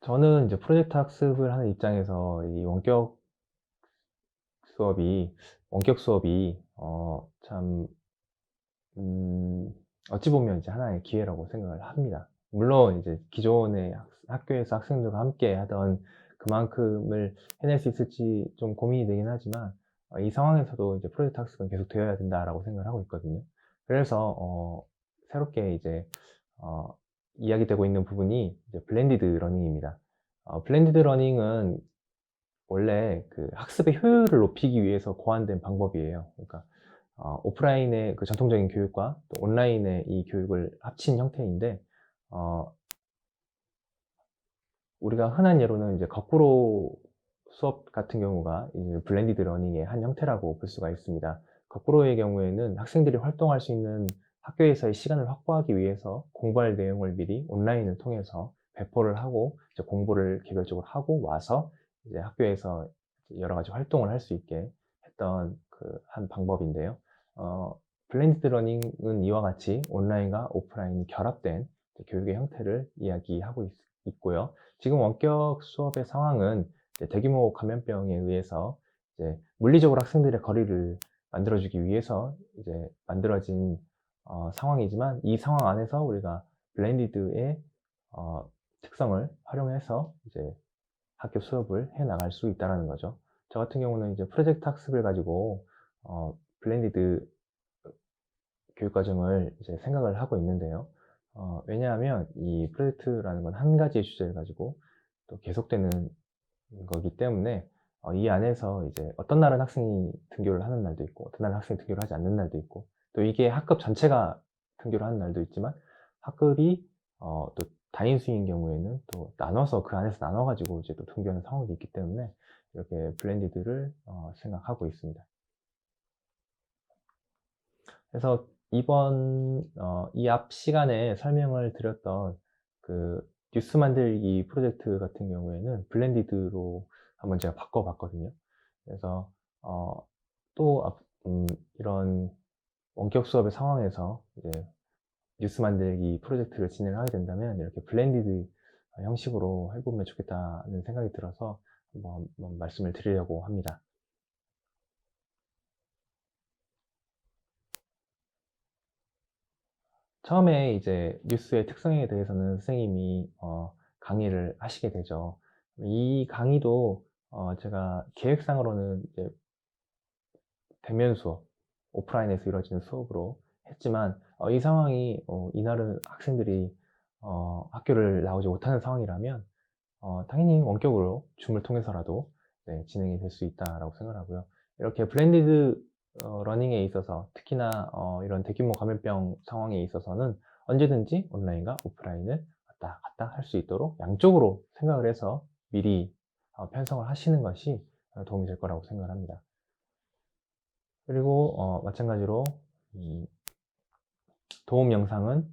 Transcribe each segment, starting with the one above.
저는 이제 프로젝트 학습을 하는 입장에서 이 수업이 원격 수업이 참 어찌 보면 이제 하나의 기회라고 생각을 합니다. 물론 이제 기존의 학교에서 학생들과 함께 하던 그만큼을 해낼 수 있을지 좀 고민이 되긴 하지만, 이 상황에서도 이제 프로젝트 학습은 계속 되어야 된다라고 생각을 하고 있거든요. 그래서 새롭게 이제 어 이야기되고 있는 부분이 이제 블렌디드 러닝입니다. 블렌디드 러닝은 원래 그 학습의 효율을 높이기 위해서 고안된 방법이에요. 그러니까 오프라인의 그 전통적인 교육과 또 온라인의 이 교육을 합친 형태인데, 어 우리가 흔한 예로는 이제 거꾸로 수업 같은 경우가 이제 블렌디드 러닝의 한 형태라고 볼 수가 있습니다. 거꾸로의 경우에는 학생들이 활동할 수 있는 학교에서의 시간을 확보하기 위해서 공부할 내용을 미리 온라인을 통해서 배포를 하고 이제 공부를 개별적으로 하고 와서 이제 학교에서 여러 가지 활동을 할 수 있게 했던 그 한 방법인데요. 어 블렌디드 러닝은 이와 같이 온라인과 오프라인이 결합된 교육의 형태를 이야기하고 있고요. 지금 원격 수업의 상황은 이제 대규모 감염병에 의해서 이제 물리적으로 학생들의 거리를 만들어주기 위해서 이제 만들어진 상황이지만, 이 상황 안에서 우리가 블렌디드의 특성을 활용해서 이제 학교 수업을 해 나갈 수 있다라는 거죠. 저 같은 경우는 이제 프로젝트 학습을 가지고 블렌디드 교육 과정을 이제 생각을 하고 있는데요. 왜냐하면 이 프로젝트라는 건 한 가지의 주제를 가지고 또 계속되는 거기 때문에, 이 안에서 이제 어떤 날은 학생이 등교를 하는 날도 있고 어떤 날은 학생이 등교를 하지 않는 날도 있고, 또 이게 학급 전체가 등교를 하는 날도 있지만 학급이 또 다인수인 경우에는 또 나눠서 그 안에서 나눠 가지고 이제 또 등교하는 상황도 있기 때문에 이렇게 블렌디드를 생각하고 있습니다. 그래서 이번 이 앞 시간에 설명을 드렸던 그 뉴스 만들기 프로젝트 같은 경우에는 블렌디드로 한번 제가 바꿔 봤거든요. 그래서 어 또 이런 원격 수업의 상황에서 이제 뉴스 만들기 프로젝트를 진행하게 된다면 이렇게 블렌디드 형식으로 해 보면 좋겠다는 생각이 들어서 한번 말씀을 드리려고 합니다. 처음에 이제 뉴스의 특성에 대해서는 선생님이 강의를 하시게 되죠. 이 강의도 제가 계획상으로는 이제 대면 수업, 오프라인에서 이루어지는 수업으로 했지만, 이 상황이 이날은 학생들이 학교를 나오지 못하는 상황이라면 당연히 원격으로 줌을 통해서라도 네, 진행이 될 수 있다라고 생각을 하고요. 이렇게 블렌디드 러닝에 있어서 특히나 이런 대규모 감염병 상황에 있어서는 언제든지 온라인과 오프라인을 왔다 갔다 할 수 있도록 양쪽으로 생각을 해서 미리 편성을 하시는 것이 도움이 될 거라고 생각을 합니다. 그리고 마찬가지로 이 도움 영상은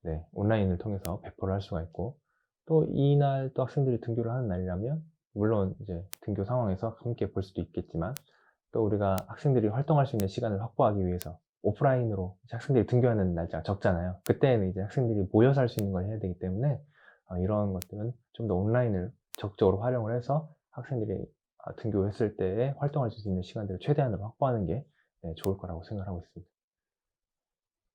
네, 온라인을 통해서 배포를 할 수가 있고, 또 이날 또 학생들이 등교를 하는 날이라면 물론 이제 등교 상황에서 함께 볼 수도 있겠지만, 또 우리가 학생들이 활동할 수 있는 시간을 확보하기 위해서 오프라인으로 이제 학생들이 등교하는 날짜가 적잖아요. 그때는 이제 학생들이 모여서 할 수 있는 걸 해야 되기 때문에 이런 것들은 좀 더 온라인을 적극적으로 활용을 해서 학생들이 등교했을 때에 활동할 수 있는 시간들을 최대한으로 확보하는 게 네, 좋을 거라고 생각을 하고 있습니다.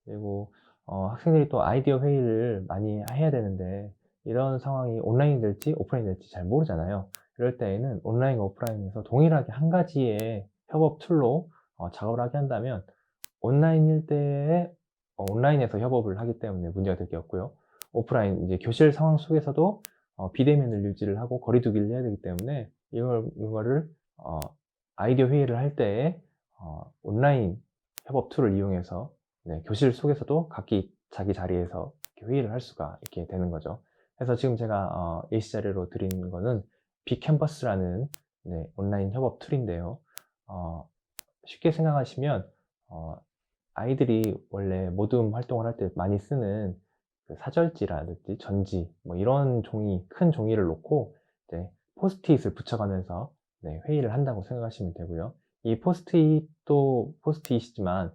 그리고 학생들이 또 아이디어 회의를 많이 해야 되는데 이런 상황이 온라인이 될지 오프라인이 될지 잘 모르잖아요. 이럴 때에는 온라인과 오프라인에서 동일하게 한 가지의 협업 툴로 작업을 하게 한다면, 온라인일 때에 온라인에서 협업을 하기 때문에 문제가 될 게 없고요. 오프라인 이제 교실 상황 속에서도 비대면을 유지를 하고 거리 두기를 해야 되기 때문에 이거를 아이디어 회의를 할 때에 온라인 협업 툴을 이용해서 네, 교실 속에서도 각기 자기 자리에서 이렇게 회의를 할 수가 있게 되는 거죠. 그래서 지금 제가 예시 자료로 드린 거는 빅캔버스라는 네, 온라인 협업 툴인데요. 쉽게 생각하시면 아이들이 원래 모둠 활동을 할 때 많이 쓰는 그 사절지라든지 전지 뭐 이런 종이, 큰 종이를 놓고 이제 포스트잇을 붙여가면서 네, 회의를 한다고 생각하시면 되고요. 이 포스트잇도 포스트잇이지만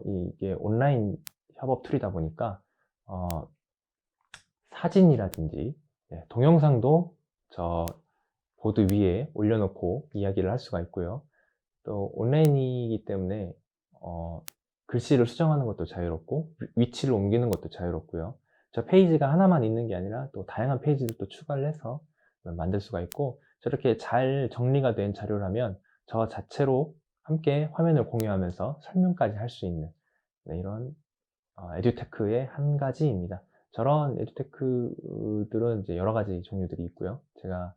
이게 온라인 협업 툴이다 보니까 사진이라든지 동영상도 저 보드 위에 올려놓고 이야기를 할 수가 있고요. 또 온라인이기 때문에 글씨를 수정하는 것도 자유롭고 위치를 옮기는 것도 자유롭고요. 저 페이지가 하나만 있는 게 아니라 또 다양한 페이지를 또 추가를 해서 만들 수가 있고, 저렇게 잘 정리가 된 자료라면 저 자체로 함께 화면을 공유하면서 설명까지 할 수 있는 이런 에듀테크의 한 가지입니다. 저런 에듀테크들은 이제 여러 가지 종류들이 있고요. 제가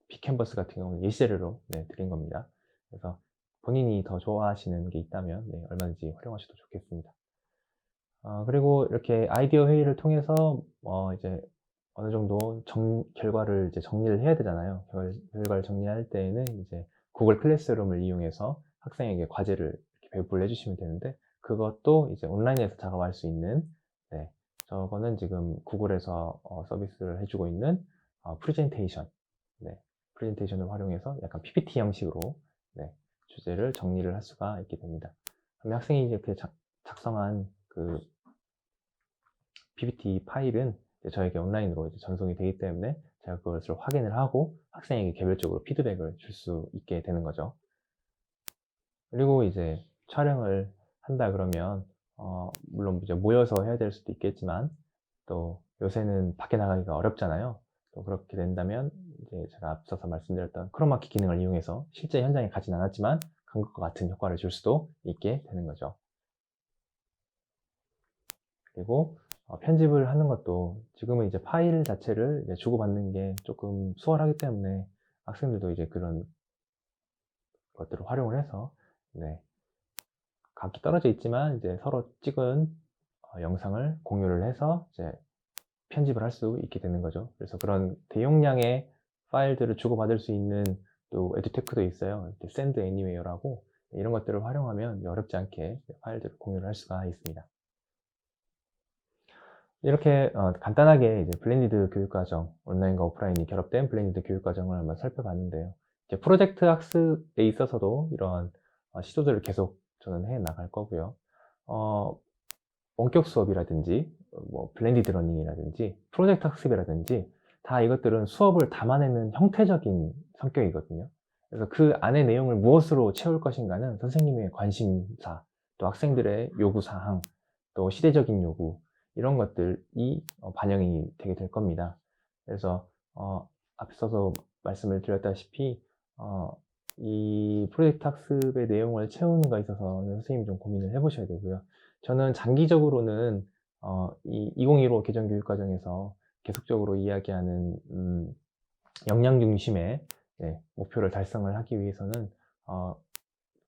빅캔버스 같은 경우는 예시제로 드린 겁니다. 그래서 본인이 더 좋아하시는 게 있다면 얼마든지 활용하셔도 좋겠습니다. 그리고 이렇게 아이디어 회의를 통해서 이제 어느 정도 결과를 이제 정리를 해야 되잖아요. 결과를 정리할 때에는 이제 구글 클래스룸을 이용해서 학생에게 과제를 이렇게 배부를 해주시면 되는데, 그것도 이제 온라인에서 작업할 수 있는, 저거는 지금 구글에서 서비스를 해주고 있는 프레젠테이션, 프레젠테이션을 활용해서 약간 PPT 형식으로 주제를 정리를 할 수가 있게 됩니다. 그러면 학생이 이렇게 작성한 그 PPT 파일은 저에게 온라인으로 이제 전송이 되기 때문에 제가 그것을 확인을 하고 학생에게 개별적으로 피드백을 줄 수 있게 되는 거죠. 그리고 이제 촬영을 한다 그러면 물론 이제 모여서 해야 될 수도 있겠지만, 또 요새는 밖에 나가기가 어렵잖아요. 또 그렇게 된다면 이제 제가 앞서서 말씀드렸던 크로마키 기능을 이용해서 실제 현장에 가진 않았지만 그것과 같은 효과를 줄 수도 있게 되는 거죠. 그리고 편집을 하는 것도 지금은 이제 파일 자체를 이제 주고받는 게 조금 수월하기 때문에 학생들도 이제 그런 것들을 활용을 해서 각기 떨어져 있지만 이제 서로 찍은 영상을 공유를 해서 이제 편집을 할 수 있게 되는 거죠. 그래서 그런 대용량의 파일들을 주고받을 수 있는 또 에듀테크도 있어요. 샌드 애니웨어라고, 이런 것들을 활용하면 어렵지 않게 파일들을 공유를 할 수가 있습니다. 이렇게 간단하게 이제 블렌디드 교육과정, 온라인과 오프라인이 결합된 블렌디드 교육과정을 한번 살펴봤는데요. 이제 프로젝트 학습에 있어서도 이러한 시도들을 계속 저는 해 나갈 거고요. 원격 수업이라든지 뭐 블렌디드 러닝이라든지 프로젝트 학습이라든지 다 이것들은 수업을 담아내는 형태적인 성격이거든요. 그래서 그 안의 내용을 무엇으로 채울 것인가는 선생님의 관심사, 또 학생들의 요구사항, 또 시대적인 요구, 이런 것들이 반영이 되게 될 겁니다. 그래서 앞서서 말씀을 드렸다시피 이 프로젝트 학습의 내용을 채우는 것에 있어서는 선생님이 좀 고민을 해보셔야 되고요. 저는 장기적으로는 이 2015 개정교육과정에서 계속적으로 이야기하는 역량 중심의 목표를 달성을 하기 위해서는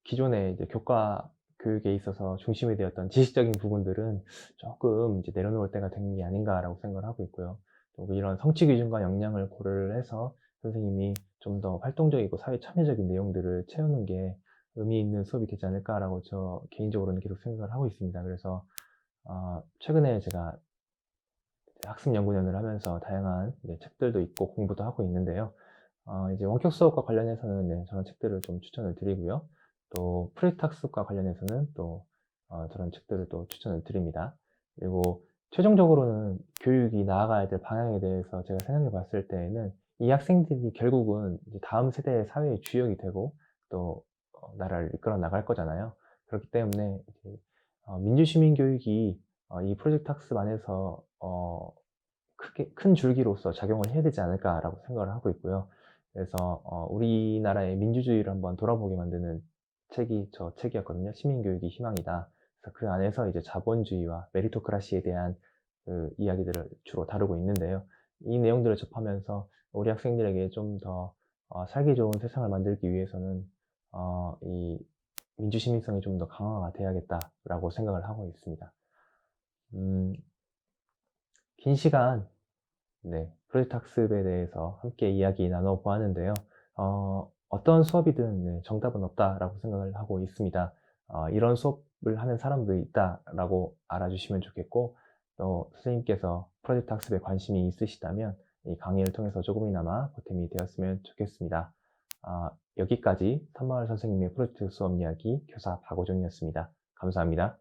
기존의 이제 교과 교육에 있어서 중심이 되었던 지식적인 부분들은 조금 이제 내려놓을 때가 된 게 아닌가라고 생각을 하고 있고요. 또 이런 성취 기준과 역량을 고려를 해서 선생님이 좀 더 활동적이고 사회 참여적인 내용들을 채우는 게 의미 있는 수업이 되지 않을까라고 저 개인적으로는 계속 생각을 하고 있습니다. 그래서 최근에 제가 학습 연구년을 하면서 다양한 책들도 읽고 공부도 하고 있는데요. 이제 원격 수업과 관련해서는 저런 책들을 좀 추천을 드리고요. 또 프로젝트 학습과 관련해서는 또 저런 책들을 또 추천을 드립니다. 그리고 최종적으로는 교육이 나아가야 될 방향에 대해서 제가 생각해 봤을 때에는 이 학생들이 결국은 이제 다음 세대의 사회의 주역이 되고 또 나라를 이끌어 나갈 거잖아요. 그렇기 때문에 이제 민주시민 교육이 이 프로젝트 학습 안에서 큰 줄기로서 작용을 해야 되지 않을까라고 생각을 하고 있고요. 그래서 우리나라의 민주주의를 한번 돌아보게 만드는 책이 저 책이었거든요. 시민교육이 희망이다. 그래서 그 안에서 이제 자본주의와 메리토크라시에 대한 그 이야기들을 주로 다루고 있는데요. 이 내용들을 접하면서 우리 학생들에게 좀 더 살기 좋은 세상을 만들기 위해서는 이 민주시민성이 좀 더 강화가 돼야겠다라고 생각을 하고 있습니다. 긴 시간 프로젝트 학습에 대해서 함께 이야기 나눠보았는데요. 어떤 수업이든 정답은 없다라고 생각을 하고 있습니다. 이런 수업을 하는 사람도 있다라고 알아주시면 좋겠고, 또 선생님께서 프로젝트 학습에 관심이 있으시다면 이 강의를 통해서 조금이나마 보탬이 되었으면 좋겠습니다. 여기까지 선마을 선생님의 프로젝트 수업 이야기 교사 박호정이었습니다. 감사합니다.